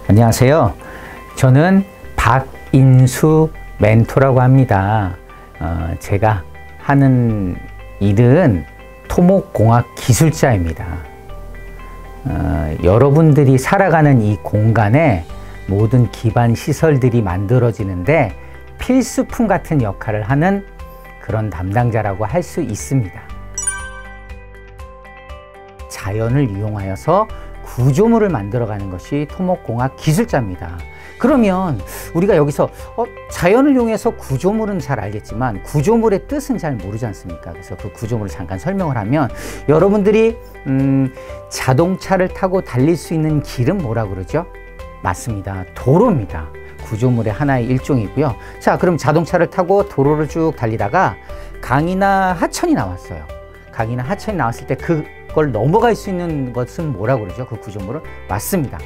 안녕하세요. 저는 박인수 멘토라고 합니다. 제가 하는 일은 토목공학 기술자입니다. 여러분들이 살아가는 이 공간에 모든 기반 시설들이 만들어지는데 필수품 같은 역할을 하는 그런 담당자라고 할 수 있습니다. 자연을 이용하여서 구조물을 만들어가는 것이 토목공학 기술자입니다. 그러면 우리가 여기서 자연을 이용해서 구조물은 잘 알겠지만 구조물의 뜻은 잘 모르지 않습니까? 그래서 그 구조물을 잠깐 설명을 하면, 여러분들이 자동차를 타고 달릴 수 있는 길은 뭐라고 그러죠? 맞습니다. 도로입니다. 구조물의 하나의 일종이고요. 자, 그럼 자동차를 타고 도로를 쭉 달리다가 강이나 하천이 나왔어요. 강이나 하천이 나왔을 때 그걸 넘어갈 수 있는 것은 뭐라고 그러죠? 그 구조물은? 맞습니다.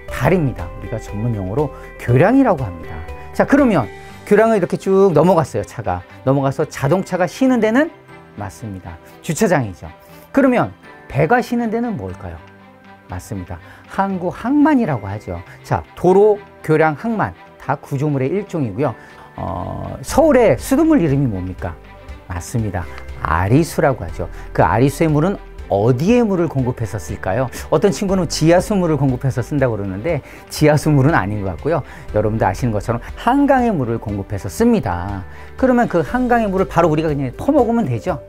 다리입니다. 우리가 전문 용어로 교량이라고 합니다. 자, 그러면 교량을 이렇게 쭉 넘어갔어요. 차가 넘어가서 자동차가 쉬는 데는? 맞습니다. 주차장이죠. 그러면 배가 쉬는 데는 뭘까요? 맞습니다. 항구, 항만이라고 하죠. 자, 도로, 교량, 항만 다 구조물의 일종이고요. 서울의 수돗물 이름이 뭡니까? 맞습니다. 아리수라고 하죠. 그 아리수의 물은 어디에 물을 공급했었을까요? 어떤 친구는 지하수 물을 공급해서 쓴다고 그러는데 지하수 물은 아닌 것 같고요. 여러분들 아시는 것처럼 한강의 물을 공급해서 씁니다. 그러면 그 한강의 물을 바로 우리가 그냥 퍼먹으면 되죠.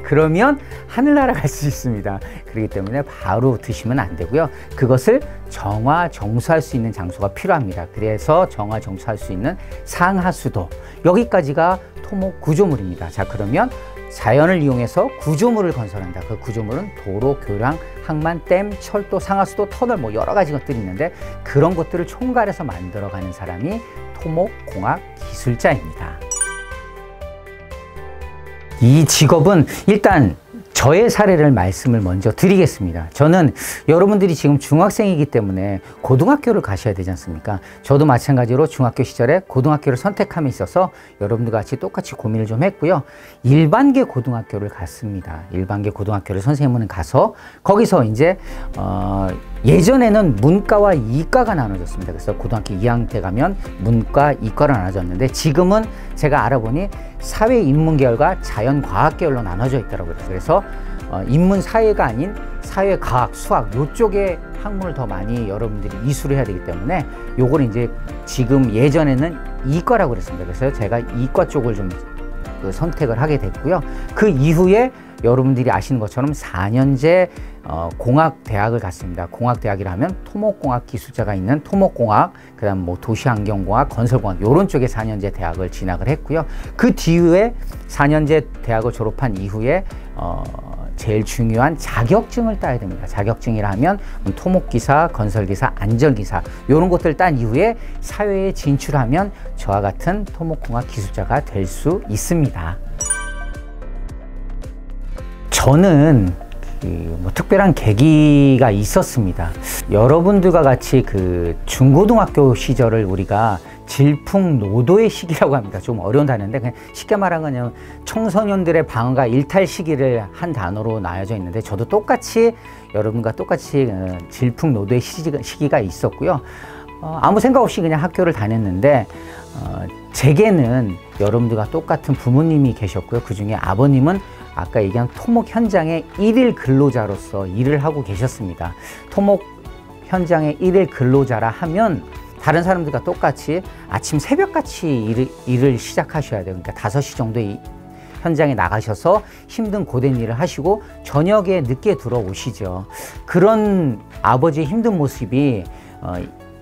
그러면 하늘나라 갈 수 있습니다. 그렇기 때문에 바로 드시면 안 되고요. 그것을 정화, 정수할 수 있는 장소가 필요합니다. 그래서 정화, 정수할 수 있는 상하수도, 여기까지가 토목 구조물입니다. 자, 그러면 자연을 이용해서 구조물을 건설한다. 그 구조물은 도로, 교량, 항만, 댐, 철도, 상하수도, 터널, 뭐 여러 가지 것들이 있는데 그런 것들을 총괄해서 만들어가는 사람이 토목공학 기술자입니다. 이 직업은 일단 저의 사례를 말씀을 먼저 드리겠습니다. 저는 여러분들이 지금 중학생이기 때문에 고등학교를 가셔야 되지 않습니까? 저도 마찬가지로 중학교 시절에 고등학교를 선택함에 있어서 여러분들과 같이 똑같이 고민을 좀 했고요. 일반계 고등학교를 갔습니다. 일반계 고등학교를 선생님은 가서 거기서 이제 예전에는 문과와 이과가 나눠졌습니다. 그래서 고등학교 2학년 때 가면 문과, 이과로 나눠졌는데 지금은 제가 알아보니 사회인문계열과 자연과학계열로 나눠져 있더라고요. 그래서 인문사회가 아닌 사회과학, 수학 이쪽에 학문을 더 많이 여러분들이 이수를 해야 되기 때문에 요걸 이제 지금 예전에는 이과라고 그랬습니다. 그래서 제가 이과 쪽을 좀 선택을 하게 됐고요. 그 이후에 여러분들이 아시는 것처럼 4년제 공학대학을 갔습니다. 공학대학이라 하면 토목공학 기술자가 있는 토목공학, 그 다음 뭐 도시환경공학, 건설공학 이런 쪽에 4년제 대학을 진학을 했고요. 그 뒤에 4년제 대학을 졸업한 이후에 제일 중요한 자격증을 따야 됩니다. 자격증이라 하면 토목기사, 건설기사, 안전기사 이런 것들을 딴 이후에 사회에 진출하면 저와 같은 토목공학 기술자가 될 수 있습니다. 저는 뭐 특별한 계기가 있었습니다. 여러분들과 같이 그 중고등학교 시절을 우리가 질풍노도의 시기라고 합니다. 좀 어려운 단어인데 그냥 쉽게 말하면 그냥 청소년들의 방과 일탈 시기를 한 단어로 나눠져 있는데 저도 똑같이 여러분과 똑같이 질풍노도의 시기가 있었고요. 아무 생각 없이 그냥 학교를 다녔는데 제게는 여러분들과 똑같은 부모님이 계셨고요. 그 중에 아버님은 아까 얘기한 토목 현장의 일일 근로자로서 일을 하고 계셨습니다. 토목 현장의 일일 근로자라 하면 다른 사람들과 똑같이 아침 새벽같이 일을 시작하셔야 돼요. 그러니까 5시 정도에 현장에 나가셔서 힘든 고된 일을 하시고 저녁에 늦게 들어오시죠. 그런 아버지의 힘든 모습이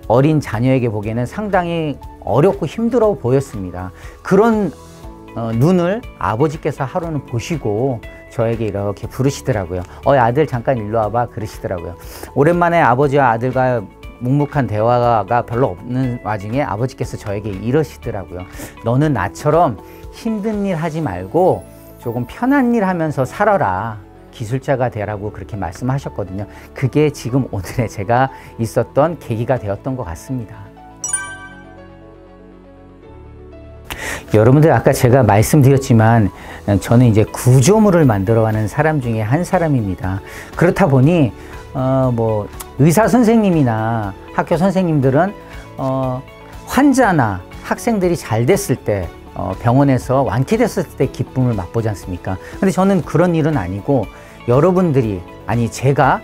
어린 자녀에게 보기에는 상당히 어렵고 힘들어 보였습니다. 그런 눈을 아버지께서 하루는 보시고 저에게 이렇게 부르시더라고요. 아들 잠깐 일로 와봐 그러시더라고요. 오랜만에 아버지와 아들과 묵묵한 대화가 별로 없는 와중에 아버지께서 저에게 이러시더라고요. 너는 나처럼 힘든 일 하지 말고 조금 편한 일 하면서 살아라. 기술자가 되라고 그렇게 말씀하셨거든요. 그게 지금 오늘의 제가 있었던 계기가 되었던 것 같습니다. 여러분들 아까 제가 말씀드렸지만 저는 이제 구조물을 만들어가는 사람 중에 한 사람입니다. 그렇다 보니 뭐 의사 선생님이나 학교 선생님들은 환자나 학생들이 잘 됐을 때 병원에서 완쾌됐을 때 기쁨을 맛보지 않습니까? 근데 저는 그런 일은 아니고 여러분들이, 아니 제가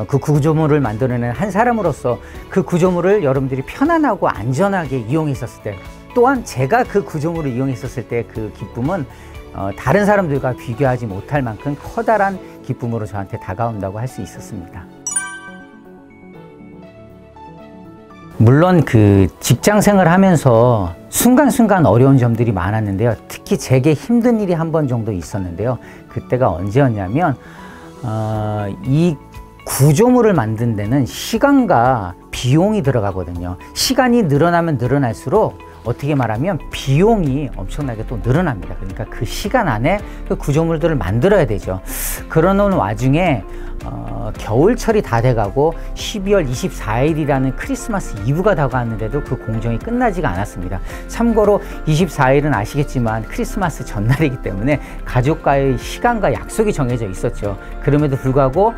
그 구조물을 만들어낸 한 사람으로서 그 구조물을 여러분들이 편안하고 안전하게 이용했었을 때, 또한 제가 그 구조물을 이용했었을 때 그 기쁨은 다른 사람들과 비교하지 못할 만큼 커다란 기쁨으로 저한테 다가온다고 할 수 있었습니다. 물론 그 직장 생활을 하면서 순간순간 어려운 점들이 많았는데요. 특히 제게 힘든 일이 한 번 정도 있었는데요. 그때가 언제였냐면 이 구조물을 만든 데는 시간과 비용이 들어가거든요. 시간이 늘어나면 늘어날수록 어떻게 말하면 비용이 엄청나게 또 늘어납니다. 그러니까 그 시간 안에 그 구조물들을 만들어야 되죠. 그러는 와중에 겨울철이 다 돼가고 12월 24일이라는 크리스마스 이브가 다가왔는데도 그 공정이 끝나지가 않았습니다. 참고로 24일은 아시겠지만 크리스마스 전날이기 때문에 가족과의 시간과 약속이 정해져 있었죠. 그럼에도 불구하고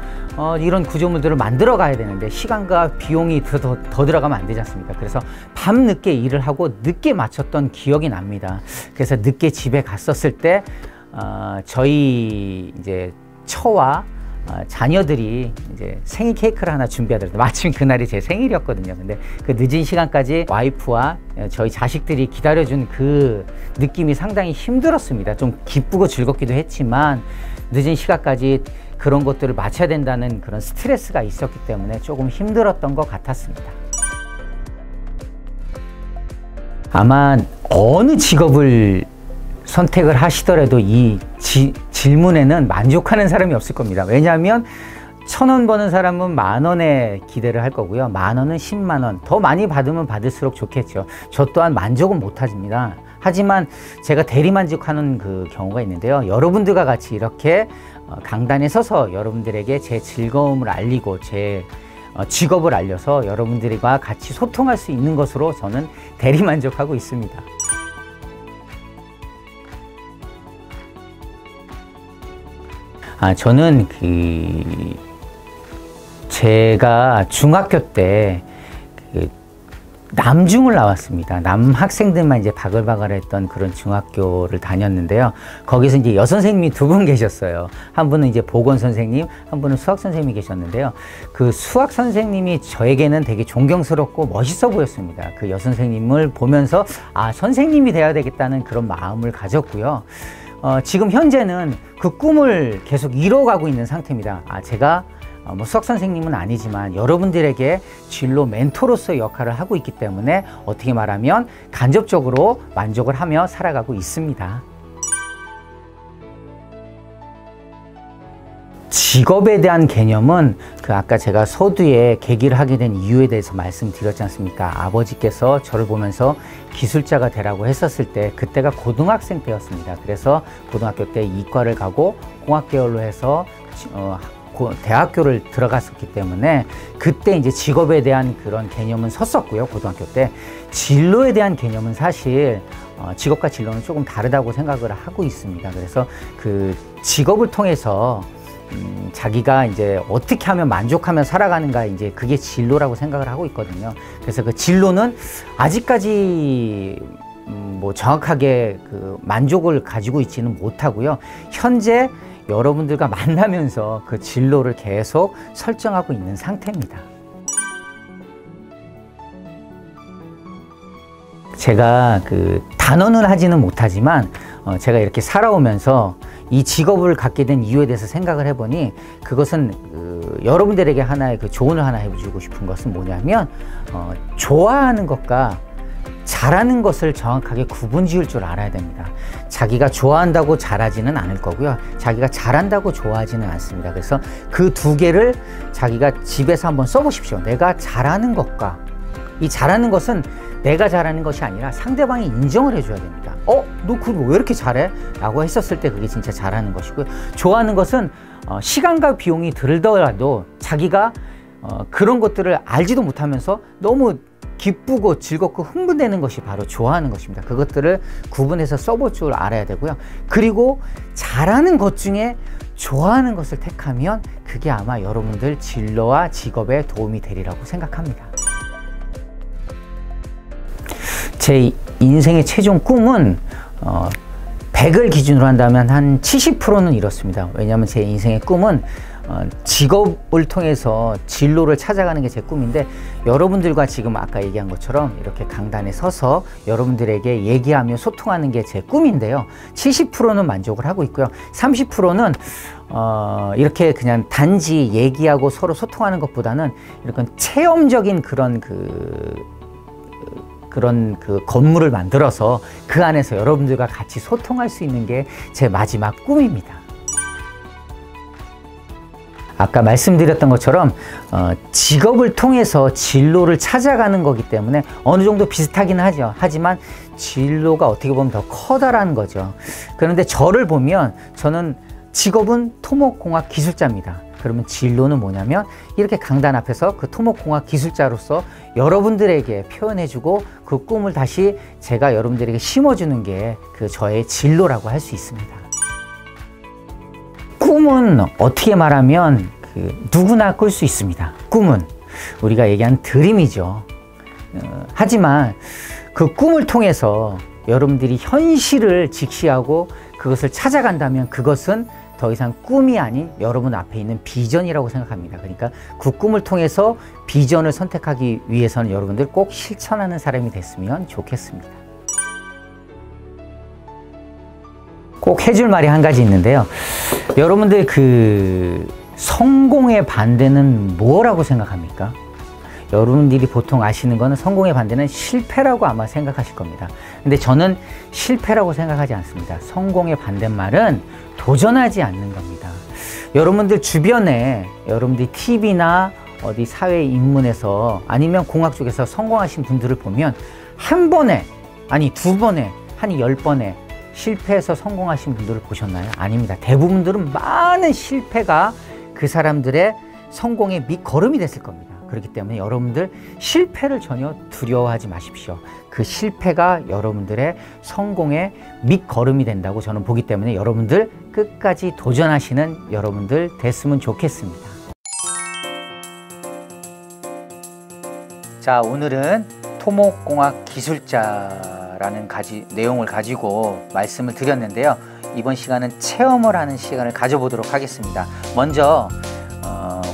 이런 구조물들을 만들어 가야 되는데 시간과 비용이 더 들어가면 안 되지 않습니까? 그래서 밤늦게 일을 하고 늦게 마쳤던 기억이 납니다. 그래서 늦게 집에 갔었을 때 저희 이제 처와 자녀들이 이제 생일 케이크를 하나 준비하더라고요. 마침 그날이 제 생일이었거든요. 근데 그 늦은 시간까지 와이프와 저희 자식들이 기다려준 그 느낌이 상당히 힘들었습니다. 좀 기쁘고 즐겁기도 했지만 늦은 시간까지 그런 것들을 마쳐야 된다는 그런 스트레스가 있었기 때문에 조금 힘들었던 것 같았습니다. 아마 어느 직업을 선택을 하시더라도 이 질문에는 만족하는 사람이 없을 겁니다. 왜냐하면 1,000원 버는 사람은 10,000원에 기대를 할 거고요. 10,000원은 100,000원. 더 많이 받으면 받을수록 좋겠죠. 저 또한 만족은 못합니다. 하지만 제가 대리만족하는 그 경우가 있는데요. 여러분들과 같이 이렇게 강단에 서서 여러분들에게 제 즐거움을 알리고 제 직업을 알려서 여러분들과 같이 소통할 수 있는 것으로 저는 대리만족하고 있습니다. 저는 제가 중학교 때 남중을 나왔습니다. 남학생들만 이제 바글바글 했던 그런 중학교를 다녔는데요. 거기서 이제 여선생님이 2분 계셨어요. 한 분은 이제 보건선생님, 한 분은 수학선생님이 계셨는데요. 그 수학선생님이 저에게는 되게 존경스럽고 멋있어 보였습니다. 그 여선생님을 보면서 선생님이 돼야 되겠다는 그런 마음을 가졌고요. 지금 현재는 그 꿈을 계속 이뤄가고 있는 상태입니다. 제가 뭐 수학 선생님은 아니지만 여러분들에게 진로 멘토로서의 역할을 하고 있기 때문에 어떻게 말하면 간접적으로 만족을 하며 살아가고 있습니다. 직업에 대한 개념은 아까 제가 서두에 계기를 하게 된 이유에 대해서 말씀드렸지 않습니까? 아버지께서 저를 보면서 기술자가 되라고 했었을 때 그때가 고등학생 때였습니다. 그래서 고등학교 때 이과를 가고 공학계열로 해서 대학교를 들어갔었기 때문에 그때 이제 직업에 대한 그런 개념은 섰었고요. 고등학교 때 진로에 대한 개념은 사실 직업과 진로는 조금 다르다고 생각을 하고 있습니다. 그래서 그 직업을 통해서 자기가 이제 어떻게 하면 만족하며 살아가는가, 이제 그게 진로라고 생각을 하고 있거든요. 그래서 그 진로는 아직까지 뭐 정확하게 그 만족을 가지고 있지는 못하고요. 현재 여러분들과 만나면서 그 진로를 계속 설정하고 있는 상태입니다. 제가 그 단언을 하지는 못하지만 제가 이렇게 살아오면서 이 직업을 갖게 된 이유에 대해서 생각을 해보니 그것은 여러분들에게 하나의 그 조언을 하나 해주고 싶은 것은 뭐냐면 좋아하는 것과 잘하는 것을 정확하게 구분 지을 줄 알아야 됩니다. 자기가 좋아한다고 잘하지는 않을 거고요. 자기가 잘한다고 좋아하지는 않습니다. 그래서 그 2개를 자기가 집에서 한번 써보십시오. 내가 잘하는 것과, 이 잘하는 것은 내가 잘하는 것이 아니라 상대방이 인정을 해줘야 됩니다. 너 그거 왜 이렇게 잘해? 라고 했었을 때 그게 진짜 잘하는 것이고요. 좋아하는 것은 시간과 비용이 들더라도 자기가 그런 것들을 알지도 못하면서 너무 기쁘고 즐겁고 흥분되는 것이 바로 좋아하는 것입니다. 그것들을 구분해서 써볼 줄 알아야 되고요. 그리고 잘하는 것 중에 좋아하는 것을 택하면 그게 아마 여러분들 진로와 직업에 도움이 되리라고 생각합니다. 제 인생의 최종 꿈은 100을 기준으로 한다면 한 70%는 이렇습니다. 왜냐하면 제 인생의 꿈은 직업을 통해서 진로를 찾아가는 게 제 꿈인데, 여러분들과 지금 아까 얘기한 것처럼 이렇게 강단에 서서 여러분들에게 얘기하며 소통하는 게 제 꿈인데요. 70%는 만족을 하고 있고요. 30%는 이렇게 그냥 단지 얘기하고 서로 소통하는 것보다는 이렇게 체험적인 그런 건물을 만들어서 그 안에서 여러분들과 같이 소통할 수 있는 게 제 마지막 꿈입니다. 아까 말씀드렸던 것처럼 직업을 통해서 진로를 찾아가는 거기 때문에 어느 정도 비슷하긴 하죠. 하지만 진로가 어떻게 보면 더 커다란 거죠. 그런데 저를 보면 저는 직업은 토목공학 기술자입니다. 그러면 진로는 뭐냐면 이렇게 강단 앞에서 그 토목공학 기술자로서 여러분들에게 표현해주고 그 꿈을 다시 제가 여러분들에게 심어주는 게 그 저의 진로라고 할 수 있습니다. 꿈은 어떻게 말하면 누구나 꿀 수 있습니다. 꿈은 우리가 얘기한 드림이죠. 하지만 그 꿈을 통해서 여러분들이 현실을 직시하고 그것을 찾아간다면 그것은 더 이상 꿈이 아닌 여러분 앞에 있는 비전이라고 생각합니다. 그러니까 그 꿈을 통해서 비전을 선택하기 위해서는 여러분들 꼭 실천하는 사람이 됐으면 좋겠습니다. 꼭 해줄 말이 한 가지 있는데요. 여러분들 성공의 반대는 뭐라고 생각합니까? 여러분들이 보통 아시는 거는 성공의 반대는 실패라고 아마 생각하실 겁니다. 근데 저는 실패라고 생각하지 않습니다. 성공의 반대말은 도전하지 않는 겁니다. 여러분들 주변에 여러분들이 TV나 어디 사회 인문에서 아니면 공학 쪽에서 성공하신 분들을 보면 한 번에, 아니 두 번에, 한 10번에 실패해서 성공하신 분들을 보셨나요? 아닙니다. 대부분들은 많은 실패가 그 사람들의 성공의 밑거름이 됐을 겁니다. 그렇기 때문에 여러분들 실패를 전혀 두려워하지 마십시오. 그 실패가 여러분들의 성공의 밑거름이 된다고 저는 보기 때문에 여러분들 끝까지 도전하시는 여러분들 됐으면 좋겠습니다. 자, 오늘은 토목공학 기술자라는 내용을 가지고 말씀을 드렸는데요. 이번 시간은 체험을 하는 시간을 가져보도록 하겠습니다. 먼저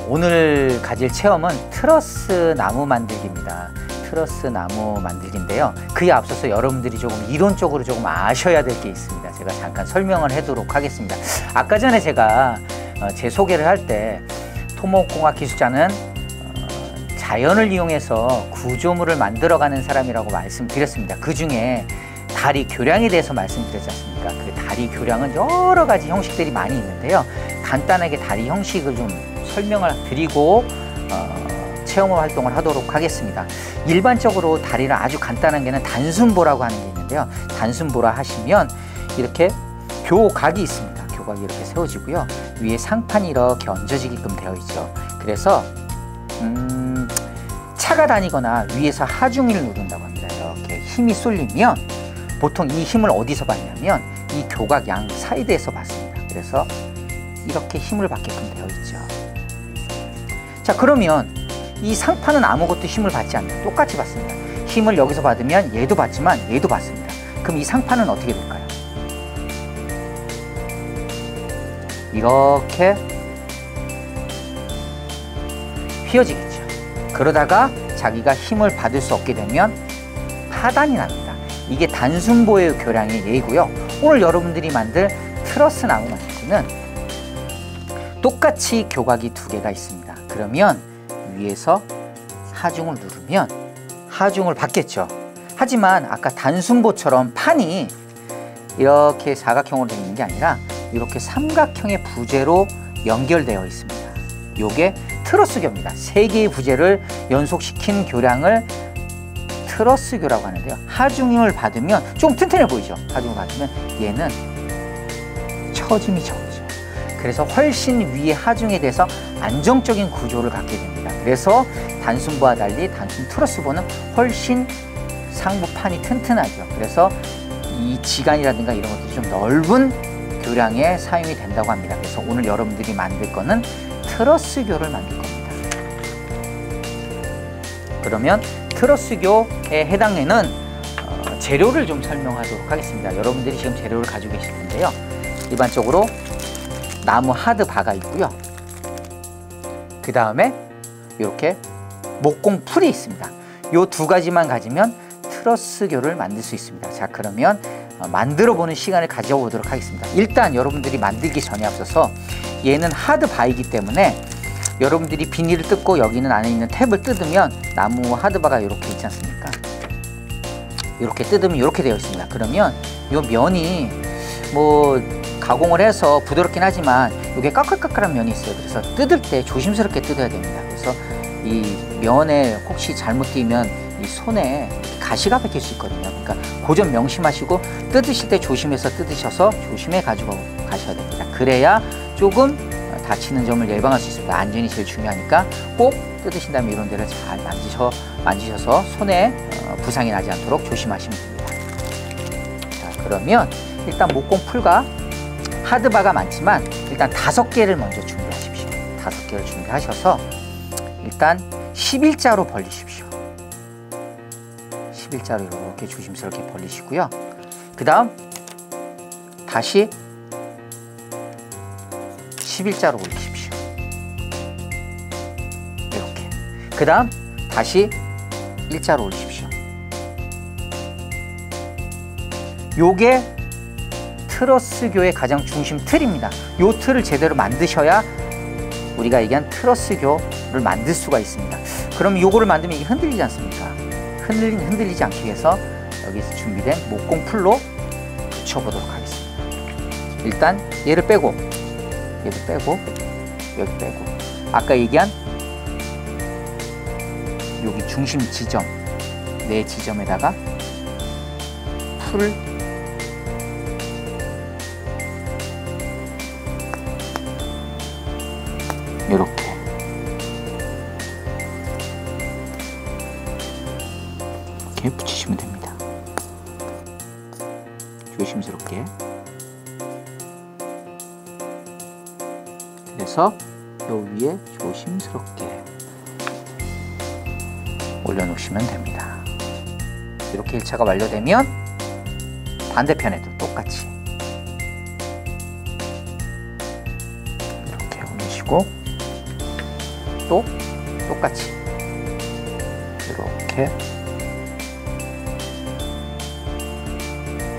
오늘 가질 체험은 트러스 나무 만들기입니다. 트러스 나무 만들기인데요. 그에 앞서서 여러분들이 조금 이론적으로 조금 아셔야 될 게 있습니다. 제가 잠깐 설명을 하도록 하겠습니다. 아까 전에 제가 제 소개를 할 때 토목공학 기술자는 자연을 이용해서 구조물을 만들어가는 사람이라고 말씀드렸습니다. 그 중에 다리 교량에 대해서 말씀드렸지 않습니까? 그 다리 교량은 여러 가지 형식들이 많이 있는데요. 간단하게 다리 형식을 좀 설명을 드리고 체험 활동을 하도록 하겠습니다. 일반적으로 다리를 아주 간단한 게는 단순보라고 하는 게 있는데요. 단순보라 하시면 이렇게 교각이 있습니다. 교각이 이렇게 세워지고요. 위에 상판이 이렇게 얹어지게끔 되어 있죠. 그래서 차가 다니거나 위에서 하중을 누른다고 합니다. 이렇게 힘이 쏠리면 보통 이 힘을 어디서 받냐면 이 교각 양 사이드에서 받습니다. 그래서 이렇게 힘을 받게끔 되어 있죠. 자, 그러면 이 상판은 아무것도 힘을 받지 않는, 똑같이 받습니다. 힘을 여기서 받으면 얘도 받지만 얘도 받습니다. 그럼 이 상판은 어떻게 될까요? 이렇게 휘어지겠죠. 그러다가 자기가 힘을 받을 수 없게 되면 하단이 납니다. 이게 단순보의 교량의 예이고요. 오늘 여러분들이 만들 트러스 나무 만들기는 똑같이 교각이 두 개가 있습니다. 그러면 위에서 하중을 누르면 하중을 받겠죠. 하지만 아까 단순보처럼 판이 이렇게 사각형으로 되어 있는 게 아니라 이렇게 삼각형의 부재로 연결되어 있습니다. 요게 트러스교입니다. 세 개의 부재를 연속시킨 교량을 트러스교라고 하는데요. 하중을 받으면 좀 튼튼해 보이죠? 하중을 받으면 얘는 처짐이 적죠. 그래서 훨씬 위에 하중에 대해서 안정적인 구조를 갖게 됩니다. 그래서 단순부와 달리 단순 트러스부는 훨씬 상부판이 튼튼하죠. 그래서 이 지간이라든가 이런 것들이 좀 넓은 교량에 사용이 된다고 합니다. 그래서 오늘 여러분들이 만들 거는 트러스교를 만들 겁니다. 그러면 트러스교에 해당되는 재료를 좀 설명하도록 하겠습니다. 여러분들이 지금 재료를 가지고 계실 텐데요. 일반적으로 나무 하드바가 있고요. 그 다음에 이렇게 목공 풀이 있습니다. 이 두 가지만 가지면 트러스교를 만들 수 있습니다. 자, 그러면 만들어 보는 시간을 가져보도록 하겠습니다. 일단 여러분들이 만들기 전에 앞서서 얘는 하드바이기 때문에 여러분들이 비닐을 뜯고 여기는 안에 있는 탭을 뜯으면 나무 하드바가 이렇게 있지 않습니까? 이렇게 뜯으면 이렇게 되어 있습니다. 그러면 이 면이 뭐 가공을 해서 부드럽긴 하지만 이게 까끌까끌한 면이 있어요. 그래서 뜯을 때 조심스럽게 뜯어야 됩니다. 그래서 이 면에 혹시 잘못 띄면 이 손에 가시가 박힐 수 있거든요. 그러니까 그 점 명심하시고 뜯으실 때 조심해서 뜯으셔서 조심해 가지고 가셔야 됩니다. 그래야 조금 다치는 점을 예방할 수 있습니다. 안전이 제일 중요하니까 꼭 뜯으신 다음에 이런 데를 잘 만지셔서 손에 부상이 나지 않도록 조심하시면 됩니다. 자, 그러면 일단 목공 풀과 하드바가 많지만 일단 5개를 먼저 준비하십시오. 5개를 준비하셔서 일단 11자로 벌리십시오. 11자로 이렇게 조심스럽게 벌리시고요. 그 다음 다시 11자로 올리십시오. 이렇게. 그 다음 다시 1자로 올리십시오. 요게 트러스교의 가장 중심 틀입니다. 요 틀을 제대로 만드셔야 우리가 얘기한 트러스교를 만들 수가 있습니다. 그럼 요거를 만들면 이게 흔들리지 않습니까? 흔들리지 않기 위해서 여기서 준비된 목공 풀로 붙여보도록 하겠습니다. 일단 얘를 빼고 여기 빼고 아까 얘기한 여기 중심 지점 네 지점에다가 풀을 이렇게 붙이시면 됩니다. 조심스럽게. 그래서 요 위에 조심스럽게 올려놓으시면 됩니다. 이렇게 1차가 완료되면 반대편에도 똑같이 이렇게 올리시고 또 똑같이 이렇게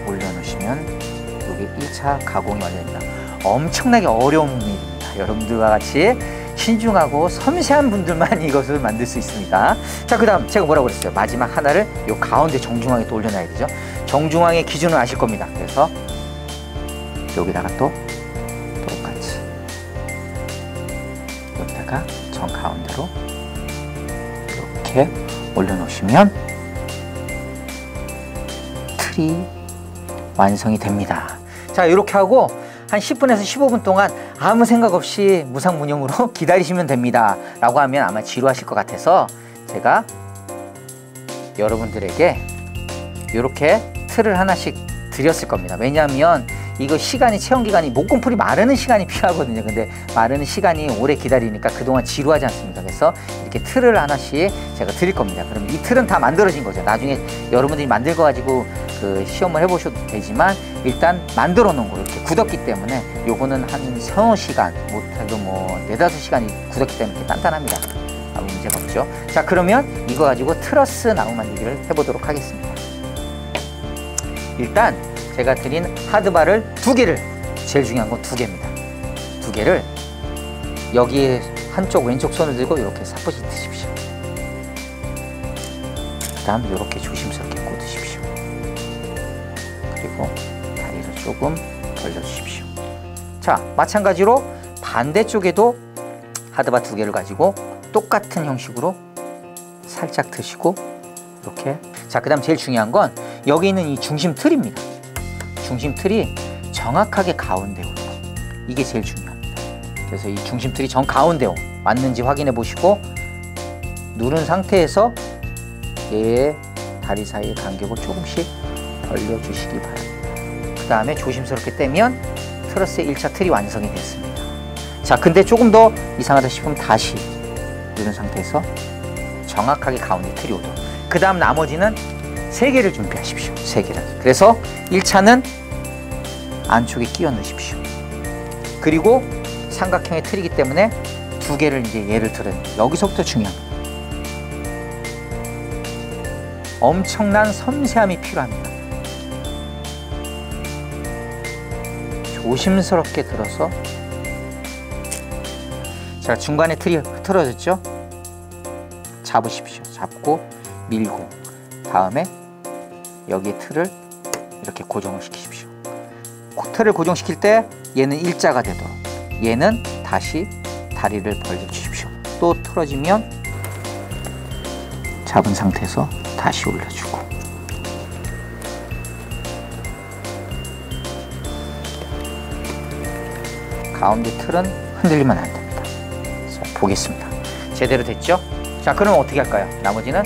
올려놓으시면 여기 1차 가공이 완료됩니다. 엄청나게 어려운 일입니다. 여러분들과 같이 신중하고 섬세한 분들만 이것을 만들 수 있습니다. 자, 그 다음 제가 뭐라고 그랬어요? 마지막 하나를 요 가운데 정중앙에 또 올려놔야 되죠. 정중앙의 기준을 아실 겁니다. 그래서 여기다가 또 똑같이 여기다가 정 가운데로 이렇게 올려놓으시면 틀이 완성이 됩니다. 자, 이렇게 하고 한 10분에서 15분 동안 아무 생각 없이 무상무념으로 기다리시면 됩니다 라고 하면 아마 지루하실 것 같아서 제가 여러분들에게 이렇게 틀을 하나씩 드렸을 겁니다. 왜냐하면 이거 시간이 체험기간이 목공풀이 마르는 시간이 필요하거든요. 근데 마르는 시간이 오래 기다리니까 그동안 지루하지 않습니까? 그래서 이렇게 틀을 하나씩 제가 드릴 겁니다. 그럼 이 틀은 다 만들어진 거죠. 나중에 여러분들이 만들 거 가지고 그 시험을 해보셔도 되지만 일단 만들어 놓은 거 이렇게 굳었기 때문에 요거는 한 서너 시간 못해도 뭐 4-5시간이 굳었기 때문에 이렇게 단단합니다. 아무 문제가 없죠. 자, 그러면 이거 가지고 트러스 나무 만들기를 해보도록 하겠습니다. 일단 제가 드린 하드바를 2개를, 제일 중요한 건 2개입니다. 2개를 여기에 한쪽 왼쪽 손을 들고 이렇게 살포시 드십시오. 그 다음 이렇게 조심스럽게 꽂으십시오. 그리고 다리를 조금 벌려주십시오. 자, 마찬가지로 반대쪽에도 하드바 2개를 가지고 똑같은 형식으로 살짝 드시고 이렇게. 자, 그 다음 제일 중요한 건 여기 있는 이 중심 틀입니다. 중심 틀이 정확하게 가운데로, 이게 제일 중요합니다. 그래서 이 중심 틀이 정 가운데로 왔는지 확인해 보시고 누른 상태에서 얘의 다리 사이의 간격을 조금씩 벌려주시기 바랍니다. 그 다음에 조심스럽게 떼면 트러스의 1차 틀이 완성이 됐습니다. 자, 근데 조금 더 이상하다 싶으면 다시 누른 상태에서 정확하게 가운데 틀이 오도록. 그 다음 나머지는 3개를 준비하십시오. 3개를. 그래서 1차는 안쪽에 끼워 넣으십시오. 그리고 삼각형의 틀이기 때문에 2개를 이제 예를 들었는데 여기서부터 중요합니다. 엄청난 섬세함이 필요합니다. 조심스럽게 들어서, 자, 중간에 틀이 흐트러졌죠? 잡으십시오. 잡고 밀고, 다음에 여기 틀을 이렇게 고정을 시키십시오. 틀을 고정시킬 때 얘는 일자가 되도록, 얘는 다시 다리를 벌려주십시오. 또 틀어지면 잡은 상태에서 다시 올려주고, 가운데 틀은 흔들리면 안 됩니다. 자, 보겠습니다. 제대로 됐죠? 자, 그럼 어떻게 할까요? 나머지는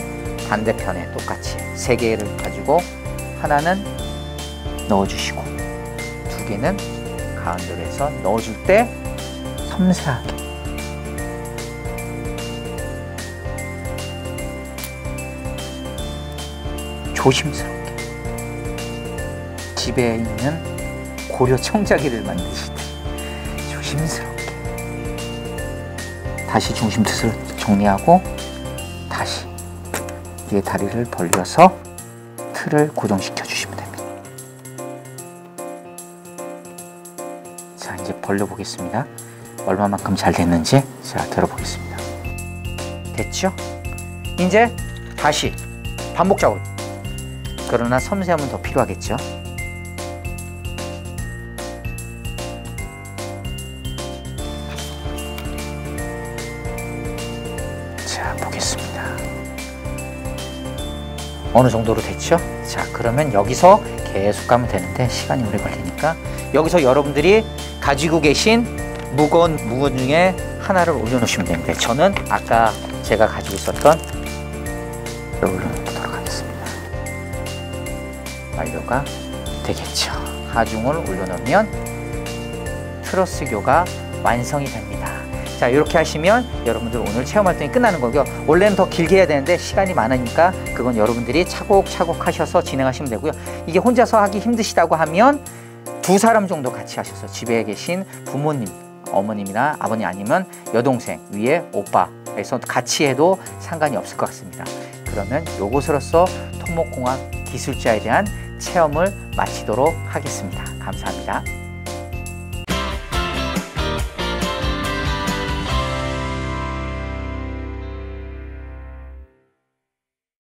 반대편에 똑같이 3개를 가지고 하나는 넣어주시고 2개는 가운데로 해서 넣어줄 때 섬세하게 조심스럽게 집에 있는 고려 청자기를 만드시듯 조심스럽게 다시 중심 뜻을 정리하고 다시 뒤에 다리를 벌려서 틀을 고정시켜 주시면 됩니다. 자, 이제 벌려 보겠습니다. 얼마만큼 잘 됐는지. 자, 들어보겠습니다. 됐죠? 이제 다시 반복 작업. 그러나 섬세함은 더 필요하겠죠? 자, 보겠습니다. 어느 정도로 됐죠? 자, 그러면 여기서 계속 가면 되는데 시간이 오래 걸리니까 여기서 여러분들이 가지고 계신 무거운 물건 중에 하나를 올려놓으시면 됩니다. 저는 아까 제가 가지고 있었던 이걸 올려놓도록 하겠습니다. 완료가 되겠죠. 하중을 올려놓으면 트러스교가 완성이 됩니다. 자, 이렇게 하시면 여러분들 오늘 체험 활동이 끝나는 거고요. 원래는 더 길게 해야 되는데 시간이 많으니까 그건 여러분들이 차곡차곡 하셔서 진행하시면 되고요. 이게 혼자서 하기 힘드시다고 하면 2사람 정도 같이 하셔서 집에 계신 부모님, 어머님이나 아버님 아니면 여동생, 위에 오빠에서 같이 해도 상관이 없을 것 같습니다. 그러면 요것으로써 토목공학 기술자에 대한 체험을 마치도록 하겠습니다. 감사합니다.